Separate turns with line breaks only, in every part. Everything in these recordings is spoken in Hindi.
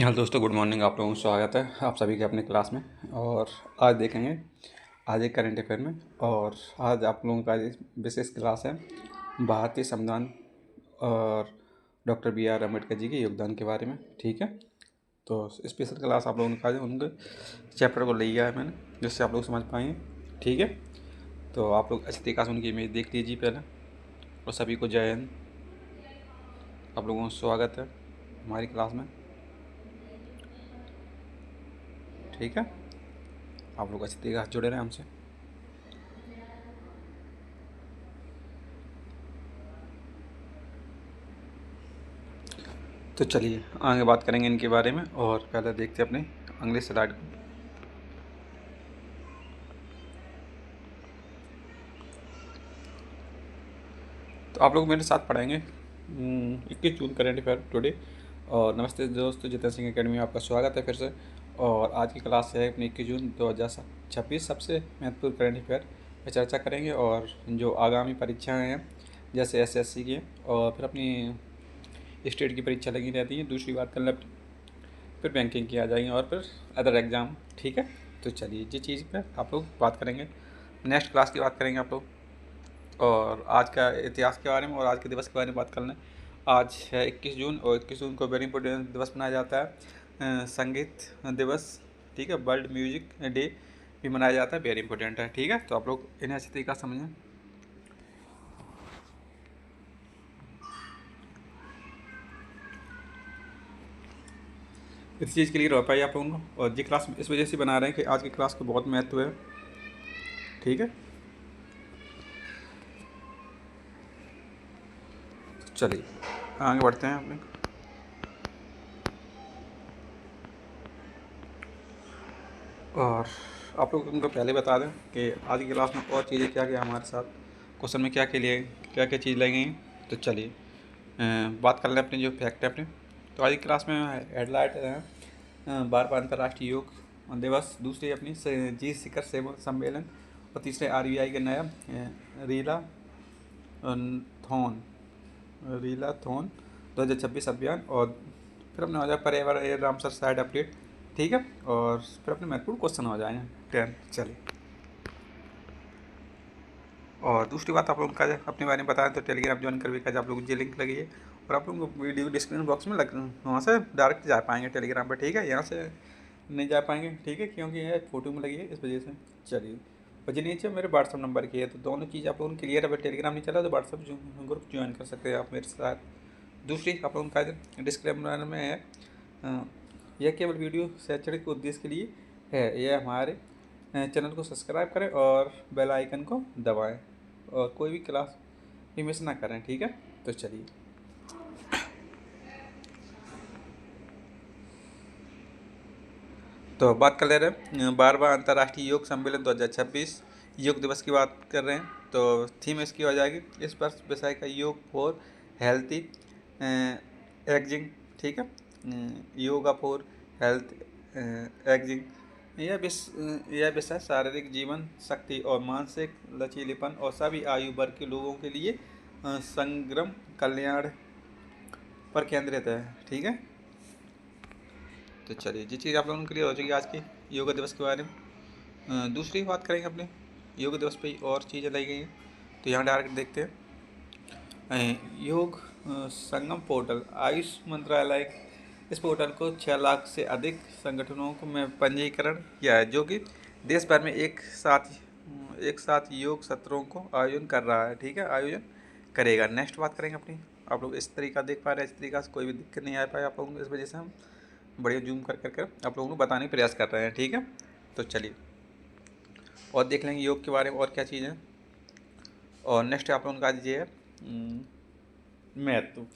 हेलो दोस्तों, गुड मॉर्निंग। आप लोगों का स्वागत है आप सभी के अपने क्लास में। और आज देखेंगे आज एक करंट अफेयर में। और आज आप लोगों का विशेष क्लास है भारतीय संविधान और doctor B are Ambedkar ji के योगदान के बारे में। ठीक है, तो स्पेशल क्लास आप लोगों ने आज उनके चैप्टर को लिया है मैंने, जिससे आप लोग समझ पाएंगे। ठीक है, तो आप लोग अच्छी तरीके से उनकी इमेज देख लीजिए पहले। और सभी को जय हिंद। आप लोगों का स्वागत है हमारी क्लास में। ठीक है, आप लोग अच्छी तरीके से जुड़े रहें हमसे। तो चलिए आगे बात करेंगे इनके बारे में। और पहले देखते हैं अपने इंग्लिश स्लाइड को। तो आप लोग मेरे साथ पढ़ेंगे 21 जून करेंट अफेयर टुडे। और नमस्ते दोस्तों, जितेंद्र सिंह एकेडमी में आपका स्वागत है फिर से। और आज की क्लास है अपनी 21 जून 2026 सबसे महत्वपूर्ण करेंट अफेयर पर चर्चा करेंगे। और जो आगामी परीक्षाएँ हैं जैसे एसएससी की, और फिर अपनी स्टेट की परीक्षा लगी रहती है, दूसरी बात कर लें, फिर बैंकिंग की आ जाएंगे, और फिर अदर एग्ज़ाम। ठीक है, तो चलिए जिस चीज़ पर आप लोग बात करेंगे, नेक्स्ट क्लास की बात करेंगे आप लोग। और आज का इतिहास के बारे में और आज के दिवस के बारे में बात कर लें। आज है 21 जून, और 21 जून को वेरी इंपॉर्टेंट दिवस मनाया जाता है, संगीत दिवस। ठीक है, वर्ल्ड म्यूजिक डे भी मनाया जाता है, वेरी इंपॉर्टेंट है। ठीक है, तो आप लोग इन्हें अच्छी तरीके से समझें। इस चीज़ के लिए रह पाइए आप लोगों को। और जी क्लास इस वजह से बना रहे हैं कि आज की क्लास को बहुत महत्व है। ठीक है, चलिए आगे बढ़ते हैं अपने। और आप लोग उनको पहले बता दें कि आज की क्लास में और चीज़ें क्या क्या हमारे साथ क्वेश्चन में क्या क्या चीज़ लाई गई हैं। तो चलिए बात कर लें अपने जो फैक्ट है अपने। तो आज की क्लास में हेडलाइट है 12वां अंतर्राष्ट्रीय योग दिवस, दूसरी अपनी जी शिखर सम्मेलन, और तीसरे RBI का नया रीला थॉन रीला थॉन 2026 अभियान। और फिर अपने हो जाए पर्यावरण एयर रामसर साइड अपडेट। ठीक है, और फिर अपने महत्वपूर्ण क्वेश्चन हो जाएंगे 10। चलिए, और दूसरी बात आप लोगों का अपने बारे में बताएं तो टेलीग्राम ज्वाइन करके आज आप लोगों को लिंक लगी है, और आप लोगों को वीडियो डिस्क्रिप्शन बॉक्स में वहाँ से डायरेक्ट जा पाएंगे टेलीग्राम पर। ठीक है, यहाँ से नहीं जा पाएंगे। ठीक है, क्योंकि यह फ़ोटो में लगी है इस वजह से। चलिए, और जी नीचे मेरे व्हाट्सअप नंबर की है, तो दोनों चीज़ आप लोगों को क्लियर है। टेलीग्राम नहीं चला तो व्हाट्सअप ग्रुप ज्वाइन कर सकते हैं आप मेरे साथ। दूसरी आप लोगों का डिस्क्लेमर में है, यह केवल वीडियो शैक्षणिक उद्देश्य के लिए है। यह हमारे चैनल को सब्सक्राइब करें और बेल आइकन को दबाएं, और कोई भी क्लास भी मिस ना करें। ठीक है, तो चलिए तो बात कर ले रहे हैं 12वां अंतर्राष्ट्रीय योग सम्मेलन 2026 योग दिवस की बात कर रहे हैं। तो थीम इसकी हो जाएगी इस वर्ष विषय का योग फॉर हेल्थी एजिंग। ठीक है, योगा फॉर हेल्थ एजिंग। यह विषय शारीरिक जीवन शक्ति और मानसिक लचीलेपन और सभी आयु वर्ग के लोगों के लिए समग्र कल्याण पर केंद्रित है। ठीक है, तो चलिए जिस चीज़ आप लोगों को क्लियर हो जाएगी आज की योग दिवस के बारे में। दूसरी बात करेंगे अपने योग दिवस पे और चीज़ें लाई गई हैं। तो यहाँ डायरेक्ट देखते हैं योग संगम पोर्टल आयुष मंत्रालय। इस पोर्टल को 6 लाख से अधिक संगठनों को में पंजीकरण किया है, जो कि देश भर में एक साथ योग सत्रों को आयोजन कर रहा है। ठीक है, आयोजन करेगा। नेक्स्ट बात करेंगे अपनी। आप लोग इस तरीका देख पा रहे हैं, इस तरीका से कोई भी दिक्कत नहीं आ पाए आप लोगों को, इस वजह से हम बढ़िया जूम कर आप लोगों को बताने का प्रयास कर रहे हैं। ठीक है, तो चलिए और देख लेंगे योग के बारे में और क्या चीज़ है। और नेक्स्ट आप लोगों का आज ये है महत्व।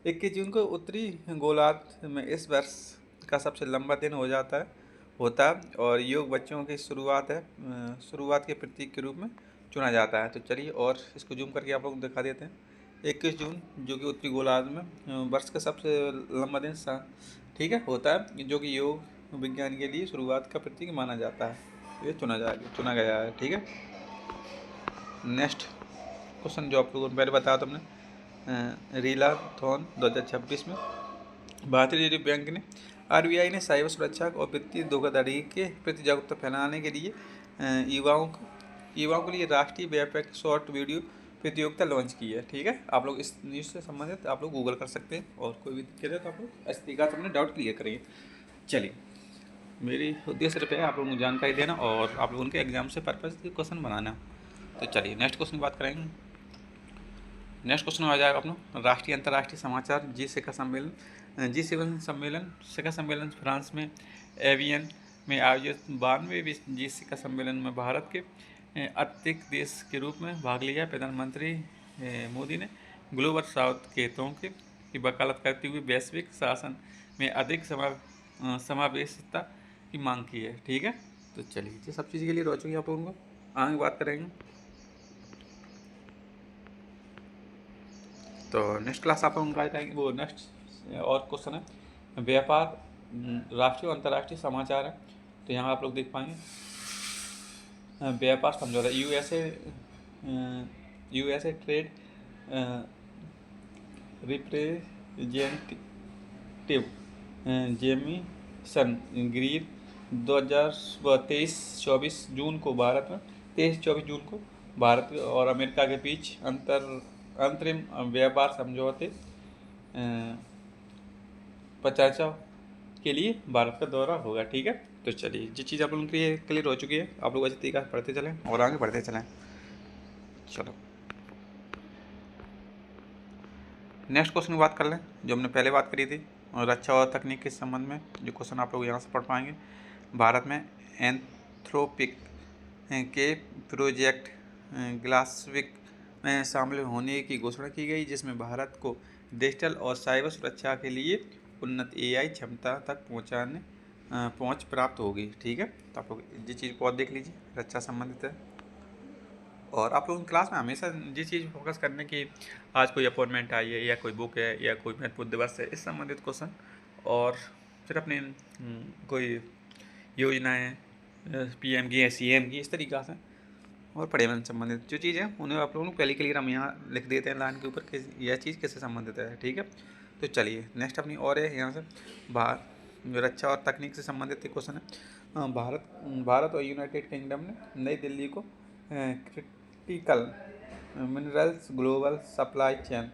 21 जून को उत्तरी गोलार्ध में इस वर्ष का सबसे लंबा दिन होता है, और योग बच्चों की शुरुआत के प्रतीक के रूप में चुना जाता है। तो चलिए और इसको जूम करके आप लोग को दिखा देते हैं। 21 जून जो कि उत्तरी गोलार्ध में वर्ष का सबसे लंबा दिन ठीक है होता है, जो कि योग विज्ञान के लिए शुरुआत का प्रतीक माना जाता है। ये चुना गया है। ठीक है, नेक्स्ट क्वेश्चन जो आप लोगों को पहले बताया तुमने रीला थॉन 2026 में भारतीय रिजर्व बैंक ने आरबीआई ने साइबर सुरक्षा और वित्तीय धोखाधड़ी के प्रति जागरूकता फैलाने के लिए युवाओं के लिए राष्ट्रीय व्यापक शॉर्ट वीडियो प्रतियोगिता लॉन्च की है। ठीक है, आप लोग इस न्यूज़ से संबंधित आप लोग गूगल कर सकते हैं और कोई भी दिक्कत है तो आप लोग इस तरीका से अपने डाउट क्लियर करेंगे। चलिए, मेरी उद्देश्य है आप लोगों को जानकारी देना और आप लोगों के एग्जाम से पर्पज़ के क्वेश्चन बनाना। तो चलिए नेक्स्ट क्वेश्चन की बात करेंगे। नेक्स्ट क्वेश्चन आ जाएगा अपना राष्ट्रीय अंतर्राष्ट्रीय समाचार जी7 सम्मेलन शिखर सम्मेलन फ्रांस में एवियन में आयोजित 92वें जी7 सम्मेलन में भारत के अतिथि देश के रूप में भाग लिया। प्रधानमंत्री मोदी ने ग्लोबल साउथ के हितों की वकालत करते हुए वैश्विक शासन में अधिक समावेशिता की मांग की है। ठीक है, तो चलिए ये सब चीज़ के लिए रोचक आप लोगों को आगे बात करेंगे। तो नेक्स्ट क्लास आप लोगों का आएंगे वो नेक्स्ट और क्वेश्चन है व्यापार राष्ट्रीय और अंतर्राष्ट्रीय समाचार है। तो यहाँ आप लोग देख पाएंगे व्यापार समझौता USA trade representative Jameson Greer 23-24 जून को भारत में 23-24 जून को भारत और अमेरिका के बीच अंतरिम व्यापार समझौते पर चर्चा के लिए भारत का दौरा होगा। ठीक है, तो चलिए जो चीज़ आप लोगों के लिए क्लियर हो चुकी है आप लोग अच्छी तरीके से पढ़ते चलें और आगे बढ़ते चलें। चलो नेक्स्ट क्वेश्चन की बात कर लें जो हमने पहले बात करी थी और रक्षा और तकनीक के संबंध में जो क्वेश्चन आप लोग यहाँ से पढ़ पाएंगे। भारत में एंथ्रोपिक के प्रोजेक्ट ग्लासविक में शामिल होने की घोषणा की गई, जिसमें भारत को डिजिटल और साइबर सुरक्षा के लिए उन्नत एआई क्षमता तक पहुंच प्राप्त होगी। ठीक है, तो आप लोग ये चीज़ बहुत देख लीजिए, रक्षा संबंधित है। और आप लोगों की क्लास में हमेशा जिस चीज़ फोकस करने की आज कोई अपॉइंटमेंट आई है या कोई बुक है या कोई महत्वपूर्ण दिवस है इस संबंधित क्वेश्चन और फिर अपने कोई योजनाएँ पीएम की या सीएम की इस तरीक़ा से और पर्यावरण संबंधित जो चीज़ है उन्हें आप लोगों को पहले क्लियर हम यहाँ लिख देते हैं लाइन के ऊपर कि यह चीज़ किससे संबंधित है। ठीक है, तो चलिए नेक्स्ट अपनी और है यहाँ से जो रक्षा और तकनीक से संबंधित क्वेश्चन है। भारत और यूनाइटेड किंगडम ने नई दिल्ली को critical minerals global supply chain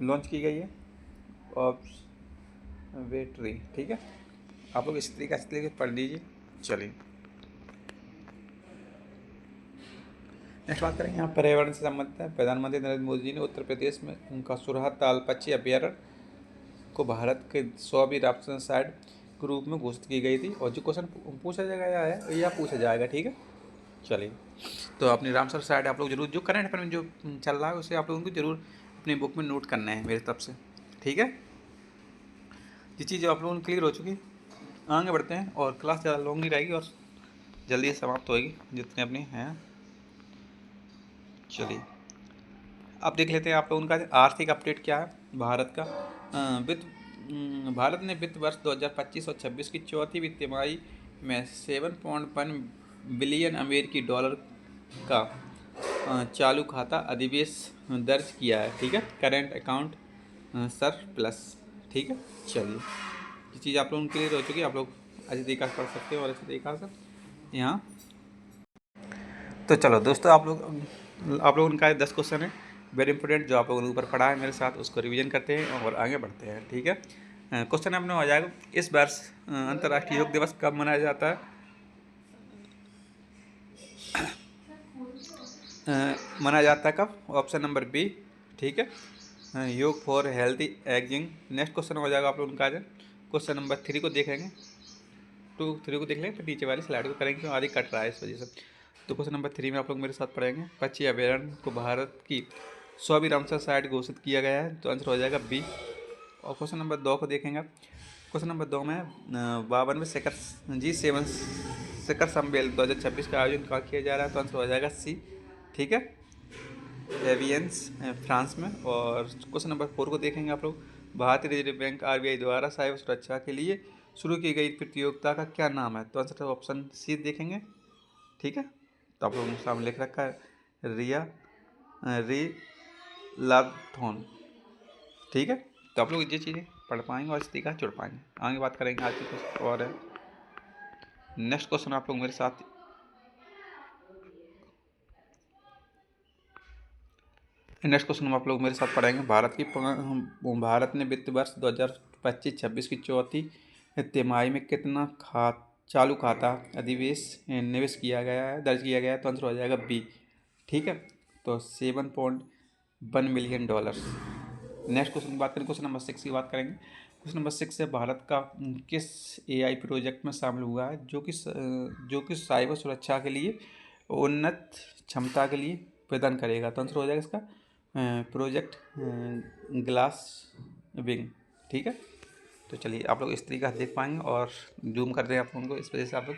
launch की गई है ऑब्जर्वेटरी। ठीक है, आप लोग इस तरीके से पढ़ लीजिए। चलिए नेक्स्ट बात करेंगे यहाँ पर्यावरण से संबंधित है। प्रधानमंत्री नरेंद्र मोदी जी ने उत्तर प्रदेश में उनका सुरहद ताल पक्षी अभ्यारण्य को भारत के 100वीं रामसर साइट के रूप में घोषित की गई थी और जो क्वेश्चन पूछा जाएगा या पूछा जाएगा। ठीक है, चलिए तो अपनी रामसर साइट आप लोग जरूर जो करंट अफेयर में जो चल रहा है उसे आप लोगों को जरूर अपनी बुक में नोट करना है मेरी तरफ से। ठीक है, ये चीज़ आप लोगों को क्लियर हो चुकी। आगे बढ़ते हैं और क्लास ज़्यादा लॉन्ग नहीं रहेगी और जल्दी समाप्त होएगी जितने अपनी हैं। चलिए अब देख लेते हैं आप लोगों का आर्थिक अपडेट क्या है भारत का। भारत ने वित्त वर्ष 2025 और 26 की चौथी वित्त तिमाही में 7.1 बिलियन अमेरिकी डॉलर का चालू खाता अधिशेष दर्ज किया है। ठीक है, करेंट अकाउंट सरप्लस। ठीक है, चलिए ये चीज़ आप लोगों के लिए हो चुकी है, आप लोग अच्छी तरीका से पढ़ सकते हो और अच्छी तरीका से यहाँ। तो चलो दोस्तों आप लोगों का 10 क्वेश्चन है वेरी इंपॉर्टेंट जो आप लोगों ने ऊपर पढ़ा है मेरे साथ उसको रिवीजन करते हैं और आगे बढ़ते हैं। ठीक है, क्वेश्चन अपने आ जाएगा इस वर्ष अंतर्राष्ट्रीय योग दिवस कब मनाया जाता है। मनाया जाता है कब? Option number B. ठीक है, yoga for healthy ageing. Next question हो जाएगा आप लोगों का क्वेश्चन नंबर 3 को देखेंगे 3 को देख लेंगे फिर नीचे वाली स्लाइड को करेंगे क्यों आधी कट रहा है इस वजह से। तो क्वेश्चन नंबर 3 में आप लोग मेरे साथ पढ़ेंगे पक्षी अभ्यारण्य को भारत की 100वीं रामसर साइट घोषित किया गया है, तो आंसर हो जाएगा बी। और क्वेश्चन नंबर 2 को देखेंगे। क्वेश्चन नंबर 2 में 52वें G7 शिखर सम्मेलन 2026 का आयोजन कहाँ किया जा रहा है, तो आंसर हो जाएगा सी। ठीक है, एवियंस फ्रांस में। और क्वेश्चन नंबर 4 को देखेंगे आप लोग भारतीय रिजर्व बैंक आरबीआई द्वारा साइबर सुरक्षा के लिए शुरू की गई प्रतियोगिता का क्या नाम है, तो आंसर ऑप्शन सी देखेंगे। ठीक है, तो आप लोगों के सामने लिख रखा है री लाथोन। ठीक है, तो आप लोग ये चीज़ें पढ़ पाएंगे और इस तरीका जुड़ पाएंगे। आगे बात करेंगे आज की कुछ और है। नेक्स्ट क्वेश्चन आप लोग मेरे साथ हम आप लोग मेरे साथ पढ़ेंगे। भारत ने वित्त वर्ष 2025-26 की चौथी तिमाही में कितना चालू खाता अधिवेश निवेश किया गया है, दर्ज किया गया है। तो आंसर हो जाएगा बी। ठीक है, तो $7.1 मिलियन। नेक्स्ट क्वेश्चन की बात करें, क्वेश्चन नंबर 6 की बात करेंगे। क्वेश्चन नंबर 6 है, भारत का किस AI प्रोजेक्ट में शामिल हुआ है जो कि साइबर सुरक्षा के लिए उन्नत क्षमता के लिए प्रदान करेगा। तो आंसर हो जाएगा इसका प्रोजेक्ट ग्लास विंग। ठीक है, तो चलिए आप लोग इस तरीका से देख पाएंगे और जूम कर रहे हैं आप लोगों को, इस वजह से आप लोग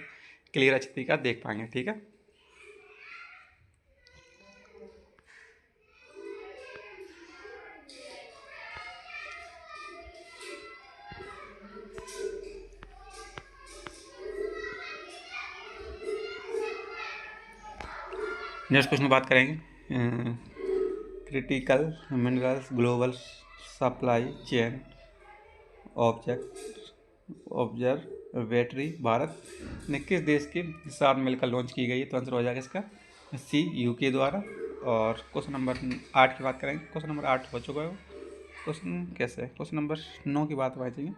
क्लियर अच्छी तरीका देख पाएंगे। ठीक है, नेक्स्ट क्वेश्चन बात करेंगे critical minerals global supply chain observatory Bharat ने किस देश के साथ मिलकर लॉन्च की गई है। तो आंसर हो जाएगा इसका सी, यूके द्वारा। और क्वेश्चन नंबर 8 की बात करेंगे। क्वेश्चन नंबर 8 हो चुका है। क्वेश्चन नंबर 9 की बात चाहिए।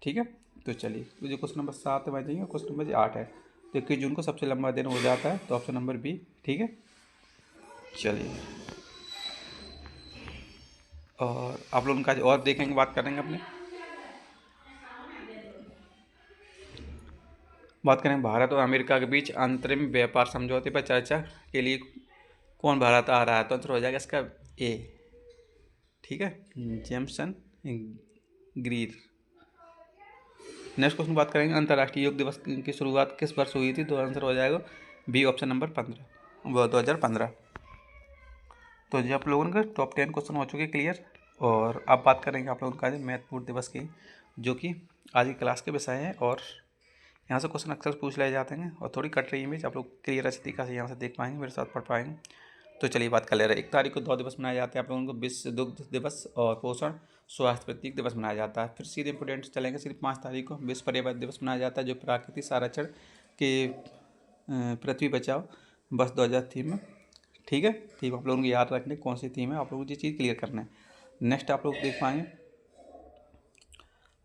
ठीक है, तो चलिए, तो जो क्वेश्चन नंबर 7 चाहिए, क्वेश्चन नंबर 8 है। तो 21 जून को सबसे लंबा दिन हो जाता है, तो ऑप्शन नंबर बी। ठीक है, चलिए, और आप लोग का और देखेंगे, बात करेंगे अपने। बात करें भारत और अमेरिका के बीच अंतरिम व्यापार समझौते पर चर्चा के लिए कौन भारत आ रहा है। तो आंसर हो जाएगा इसका ए। ठीक है, जेम्सन ग्रीर। नेक्स्ट क्वेश्चन बात करेंगे, अंतर्राष्ट्रीय योग दिवस की शुरुआत किस वर्ष हुई थी। तो आंसर हो जाएगा बी, ऑप्शन नंबर 2015। तो जी आप लोगों का टॉप 10 क्वेश्चन हो चुके क्लियर। और अब बात करेंगे आप लोगों का महत्वपूर्ण दिवस की, जो कि आज की क्लास के विषय है। और यहाँ से क्वेश्चन अक्सर पूछ लाए जाते हैं और थोड़ी कट रही इमेज आप लोग क्लियर अच्छी तरीके से यहाँ से देख पाएंगे, मेरे साथ पढ़ पाएंगे। तो चलिए बात कर ले रहे हैं। 1 तारीख को 2 दिवस मनाए जाते हैं आप लोगों को, विश्व दुग्ध दिवस और पोषण स्वास्थ्य प्रतीक दिवस मनाया जाता है। फिर सीधे इंपोर्टेंट चलेंगे, सिर्फ 5 तारीख को विश्व पर्यावरण दिवस मनाया जाता है, जो प्राकृतिक संरक्षण के पृथ्वी बचाओ बस 2000 थीम में। ठीक है, थीम आप लोगों को याद रखने कौन सी थीम है, आप लोगों को ये चीज़ क्लियर करना है। नेक्स्ट आप लोग देख पाएंगे,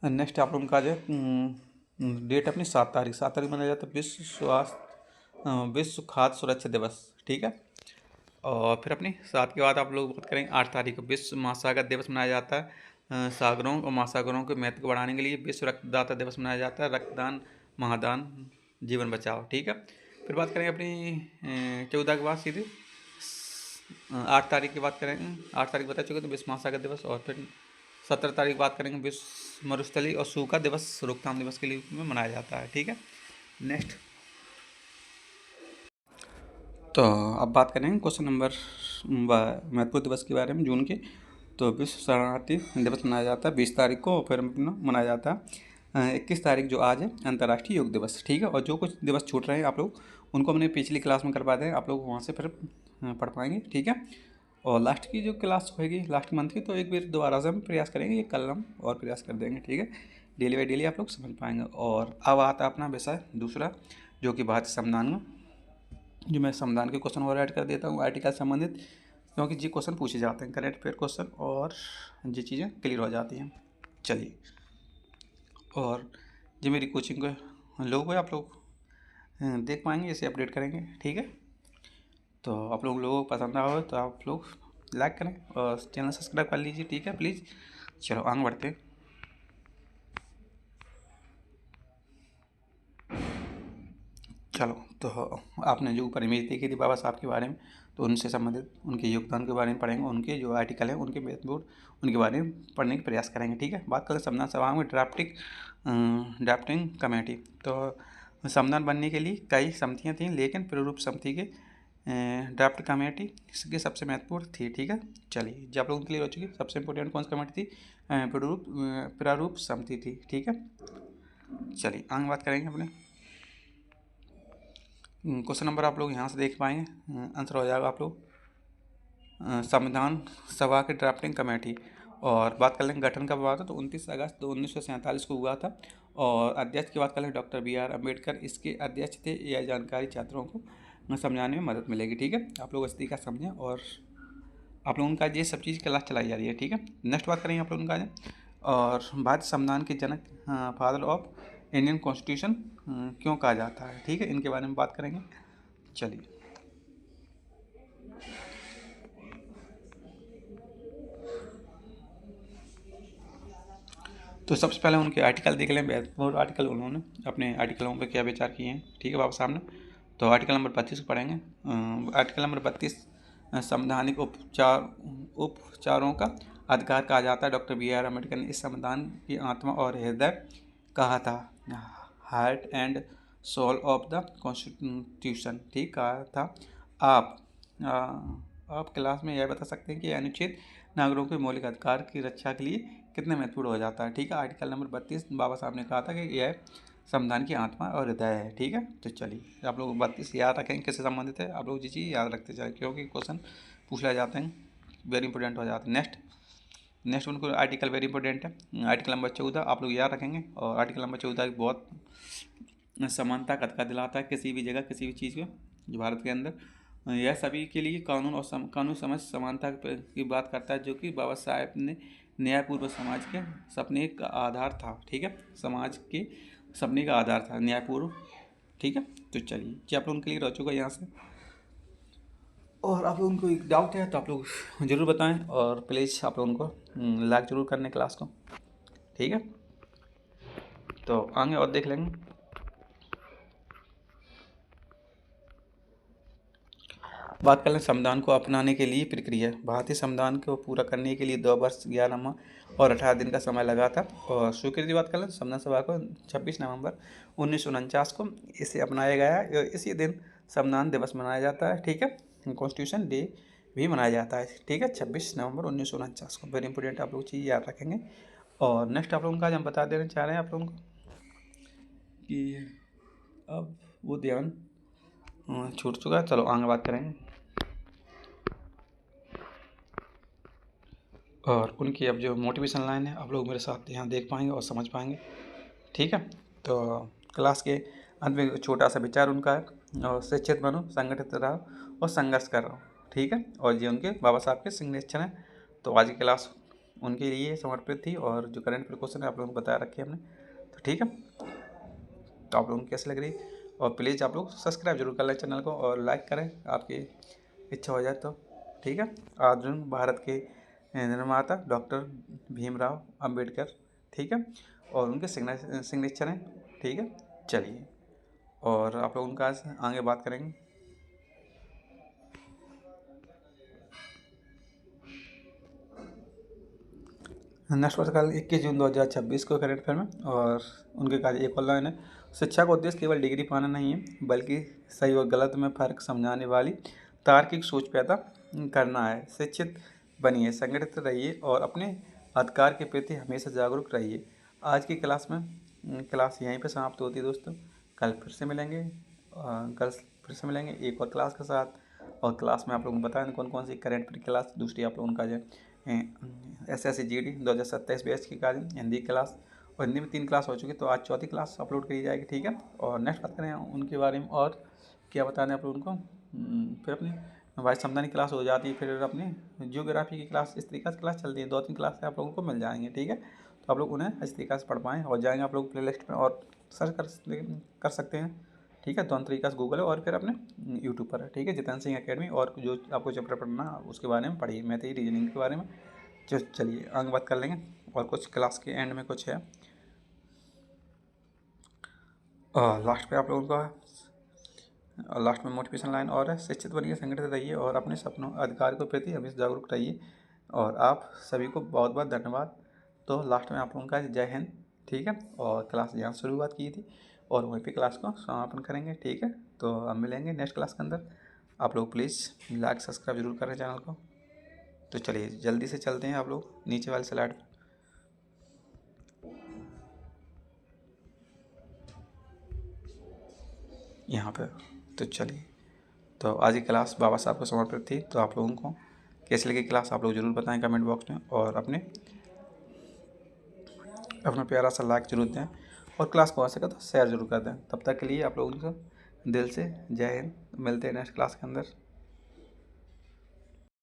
नेक्स्ट आप लोगों का जो डेट अपनी 7 तारीख मनाया जाता है विश्व खाद्य सुरक्षा दिवस। ठीक है, और फिर अपनी 7 के बाद आप लोग बात करेंगे 8 तारीख को विश्व महासागर दिवस मनाया जाता है। सागरों और महासागरों के महत्व को बढ़ाने के लिए विश्व रक्तदाता दिवस मनाया जाता है। रक्तदान महादान जीवन बचाओ। ठीक है, फिर बात करेंगे अपनी 14 के बाद सीधे 8 तारीख की बात करेंगे। 8 तारीख बता चुके तो विश्व महासागर दिवस। और फिर 17 तारीख बात करेंगे विश्व मरुस्थली और सूखा दिवस रोकथाम दिवस के लिए में मनाया जाता है। ठीक है, नेक्स्ट तो अब बात करेंगे क्वेश्चन नंबर महत्वपूर्ण दिवस के बारे में जून के। तो विश्व शरणार्थी दिवस मनाया जाता है 20 तारीख को। फिर मनाया जाता है 21 तारीख जो आज है अंतर्राष्ट्रीय योग दिवस। ठीक है, और जो कुछ दिवस छूट रहे हैं आप लोग उनको हमने पिछली क्लास में करवा दें, आप लोग वहाँ से फिर पढ़ पाएंगे। ठीक है, और लास्ट की जो क्लास होगी लास्ट मंथ की, तो एक बार दोबारा से हम प्रयास करेंगे, ये कल हम और प्रयास कर देंगे। ठीक है, डेली बाई डेली आप लोग समझ पाएंगे। और अब आता है अपना विषय दूसरा, जो कि भारतीय संविधान में, जो मैं संविधान के क्वेश्चन और ऐड कर देता हूँ आर्टिकल संबंधित, क्योंकि जी क्वेश्चन पूछे जाते हैं करेंट अफेयर क्वेश्चन, और ये चीज़ें क्लियर हो जाती हैं। चलिए, और जो मेरी कोचिंग के लोग हैं आप लोग देख पाएंगे, इसे अपडेट करेंगे। ठीक है, तो आप लोगों को पसंद आया हो तो आप लोग लाइक करें और चैनल सब्सक्राइब कर लीजिए। ठीक है, प्लीज़। चलो आगे बढ़ते हैं। चलो, तो आपने जो ऊपर इमेज देखी थी बाबा साहब के बारे में, तो उनसे संबंधित उनके योगदान के बारे में पढ़ेंगे, उनके जो आर्टिकल हैं उनके महत्वपूर्ण उनके बारे में पढ़ने का प्रयास करेंगे। ठीक है, बात करें संविधान सभा में ड्राफ्टिंग कमेटी। तो संविधान बनने के लिए कई समितियाँ थीं, लेकिन प्रारूप समिति के ड्राफ्ट कमेटी इसकी सबसे महत्वपूर्ण थी। ठीक है, चलिए जब लोग क्लियर हो चुकी, सबसे इम्पोर्टेंट कौन सी कमेटी थी, प्रारूप समिति थी। ठीक है, चलिए आगे बात करेंगे अपने क्वेश्चन नंबर आप लोग यहाँ से देख पाएंगे। आंसर हो जाएगा आप लोग संविधान सभा की ड्राफ्टिंग कमेटी और बात कर लेंगे गठन कब हुआ था, तो 29 अगस्त 1947 को हुआ था। और अध्यक्ष की बात कर लें डॉक्टर B.R. अम्बेडकर इसके अध्यक्ष थे। यह जानकारी छात्रों को समझाने में मदद मिलेगी। ठीक है, आप लोग इस तरीका समझें और आप लोगों का ये सब चीज़ क्लास चलाई जा रही है। ठीक है, नेक्स्ट बात करेंगे आप लोगों का और भारतीय संविधान के जनक फादर ऑफ इंडियन कॉन्स्टिट्यूशन क्यों कहा जाता है। ठीक है, इनके बारे में बात करेंगे। चलिए, तो सबसे पहले उनके आर्टिकल देख लें। बहुत आर्टिकल उन्होंने अपने आर्टिकलों पे क्या विचार किए हैं। ठीक है बाबा साहब ने, तो आर्टिकल नंबर 32 को पढ़ेंगे। आर्टिकल नंबर 32 संवैधानिक उपचारों का अधिकार कहा जाता है। Doctor B.R. अम्बेडकर ने इस संविधान की आत्मा और हृदय कहा था, heart and soul of the constitution. ठीक कहा था। आप आप क्लास में यह बता सकते हैं कि अनुच्छेद नागरिकों के मौलिक अधिकार की रक्षा के लिए कितने महत्वपूर्ण हो जाता है। ठीक है, आर्टिकल नंबर 32 बाबा साहब ने कहा था कि यह संविधान की आत्मा और हृदय है। ठीक है, तो चलिए आप लोग 32 याद रखेंगे किससे संबंधित है। आप लोग ये चीज़ याद रखते चले क्योंकि क्वेश्चन पूछ ले जाते हैं, वेरी इंपॉर्टेंट हो जाते हैं। नेक्स्ट उनको आर्टिकल वेरी इंपॉर्टेंट है। आर्टिकल नंबर 14 आप लोग याद रखेंगे। और आर्टिकल नंबर 14 बहुत समानता का अधिकार दिलाता है किसी भी जगह किसी भी चीज़ को जो भारत के अंदर। यह सभी के लिए कानून और कानून समझ समानता की बात करता है, जो कि बाबा साहेब ने न्यायपूर्व समाज के सपने का आधार था। ठीक है, समाज के सपने का आधार था न्यायपूर्व। ठीक है, तो चलिए जी आप लोगों के लिए रह चुका यहाँ से। और आप लोगों को एक डाउट है तो आप लोग ज़रूर बताएं और प्लीज़ आप लोगों को लाइक ज़रूर करने क्लास को। ठीक है, तो आगे और देख लेंगे। बात कर लें संविधान को अपनाने के लिए प्रक्रिया। भारतीय संविधान को पूरा करने के लिए 2 वर्ष 11 माह और 18 दिन का समय लगा था। और स्वीकृति बात कर लें संविधान सभा को 26 नवंबर 1949 को इसे अपनाया गया। इसी दिन संविधान दिवस मनाया जाता है। ठीक है, कॉन्स्टिट्यूशन डे भी मनाया जाता है। ठीक है, 26 नवंबर 1949 को। वेरी इंपॉर्टेंट, आप लोग चीज़ याद रखेंगे। और नेक्स्ट आप लोगों का हम बता देना चाह रहे हैं आप लोगों को कि अब वो ध्यान छूट चुका है। चलो आगे बात करेंगे। और उनकी अब जो मोटिवेशन लाइन है आप लोग मेरे साथ यहाँ देख पाएंगे और समझ पाएंगे। ठीक है, तो क्लास के अंत में छोटा सा विचार उनका है, और शिक्षित बनो, संगठित रहो और संघर्ष करो। ठीक है, और ये उनके बाबा साहब के सिग्नेचर हैं। तो आज की क्लास उनके लिए समर्पित थी और जो करंट प्रिकॉशन है आप लोगों को बताया रखे हमने। तो ठीक है, तो आप लोगों को कैसे लग रही, और प्लीज़ आप लोग सब्सक्राइब जरूर कर लें चैनल को और लाइक करें आपकी इच्छा हो जाए तो। ठीक है, आधुनिक भारत के निर्माता डॉक्टर भीमराव अंबेडकर। ठीक है, और उनके सिग्नेचर हैं। ठीक है, चलिए और आप लोग उनका आगे बात करेंगे। नेक्स्ट वर्ष कल 21 जून 2026 को करेंट अफेयर में। और उनके कार्य एक और लाइन है, शिक्षा का उद्देश्य केवल डिग्री पाना नहीं है बल्कि सही और गलत में फ़र्क समझाने वाली तार्किक सोच पैदा करना है। शिक्षित बनिए, संगठित रहिए और अपने अधिकार के प्रति हमेशा जागरूक रहिए। आज की क्लास में क्लास यहीं पर समाप्त होती है दोस्तों। कल फिर से मिलेंगे, एक और क्लास के साथ। और क्लास में आप लोगों को बताएं कौन कौन सी करेंट अफेयर क्लास, दूसरी आप लोगों का जो SSC GD 2027 बैच की कार्य हिंदी क्लास, और हिंदी में 3 क्लास हो चुकी, तो आज चौथी क्लास अपलोड करी जाएगी। ठीक है, और नेक्स्ट बात करें उनके बारे में और क्या बताने आप लोगों को। फिर अपनी भाई समझाने की क्लास हो जाती है, फिर अपनी जियोग्राफी की क्लास, इस तरीके से क्लास चलती है। 2-3 क्लास से आप लोगों को मिल जाएंगे। ठीक है, तो आप लोग उन्हें इस तरीके से पढ़ पाएँ और जाएंगे आप लोग प्ले लिस्ट में और सर्च कर सकते हैं। ठीक है, दोनों तरीका से गूगल है और फिर अपने यूट्यूब पर है। ठीक है, जितेंद्र सिंह अकेडमी, और जो आपको चैप्टर पढ़ना उसके बारे में पढ़िए, मैथ रीजनिंग के बारे में। चलिए आगे बात कर लेंगे। और कुछ क्लास के एंड में कुछ है लास्ट पे आप लोगों का लास्ट में मोटिवेशन लाइन और है, शिक्षित बनिए, संगठित रहिए और अपने सपनों अधिकार के प्रति हमेशा जागरूक रहिए। और आप सभी को बहुत बहुत धन्यवाद। तो लास्ट में आप लोगों का जय हिंद। ठीक है, और क्लास यहाँ शुरुआत की थी और वहीं पे क्लास को समापन करेंगे। ठीक है, तो हम मिलेंगे नेक्स्ट क्लास के अंदर। आप लोग प्लीज़ लाइक सब्सक्राइब जरूर करें चैनल को। तो चलिए जल्दी से चलते हैं आप लोग नीचे वाले स्लाइड पर यहाँ पे। तो चलिए, तो आज की क्लास बाबा साहब को समर्पित थी। तो आप लोगों को कैसी लगी क्लास आप लोग ज़रूर बताएं कमेंट बॉक्स में, और अपना प्यारा सा लाइक जरूर दें, और क्लास को हो सके तो शेयर जरूर कर दें। तब तक के लिए आप लोगों को दिल से जय हिंद। मिलते हैं नेक्स्ट क्लास के अंदर।